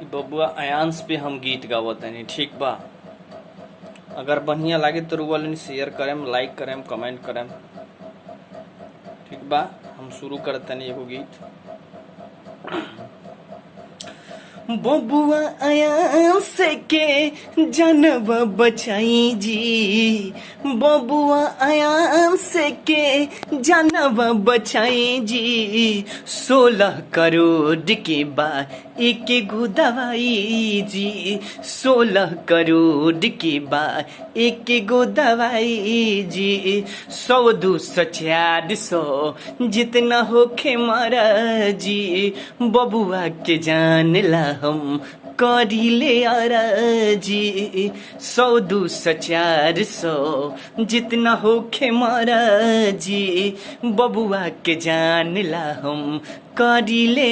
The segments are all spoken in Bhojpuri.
इ बबुआ अयांश पे हम गीत गावतानी, ठीक बा। अगर बढ़िया लागे तो रुआ शेयर करेम, लाइक करेम, कमेंट करेम, ठीक बा। हम शुरू करतनी एगो गीत। बबुआ अयांश के जानवा बचाई जी, बबुआ अयांश के जानवा बचाई जी। 16 करोड़ के बा एक गो दवाई जी, 16 करोड़ के बा एक गो दवाई जी। 100 200 400 जितना होखे मारा जी, बबुआ के जान ला हम करिले जी। 100 200 400 जितना होखे मारा जी, बबुआ के जान ला हम करिले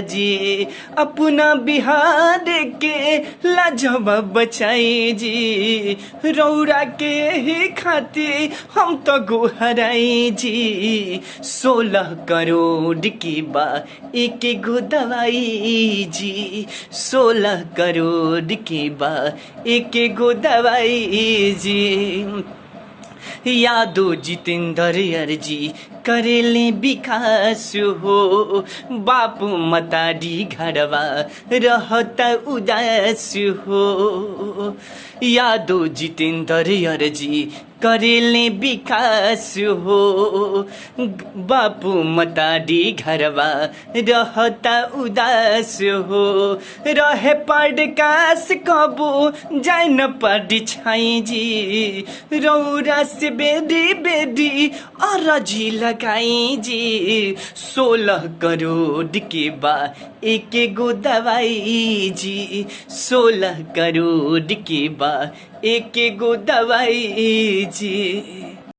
जी। अपना बिहार के लाजवा बचाई जी, रौरा के ही खातिर हम तो गोहराई जी। 16 करोड़ की बा एक गो दवाई जी, 16 करोड़ की बा एक गो दवाई जी। यादो जितेंद्र अर्जी करेले विकास हो, बापू मतारी घरवा रहता उदास हो। यादो जितेंद्र अर्जी करेले विकास हो, बापू मतारी घरवा रहता उदास हो। रहे पड़कास कबो जाय न पड़ छाई जी, रौरा से बेदी बेदी अरजी लगाई जी। 16 करोड़ के बा एक गो दवाई जी, 16 करोड़ के बा एक गो दवाई जी।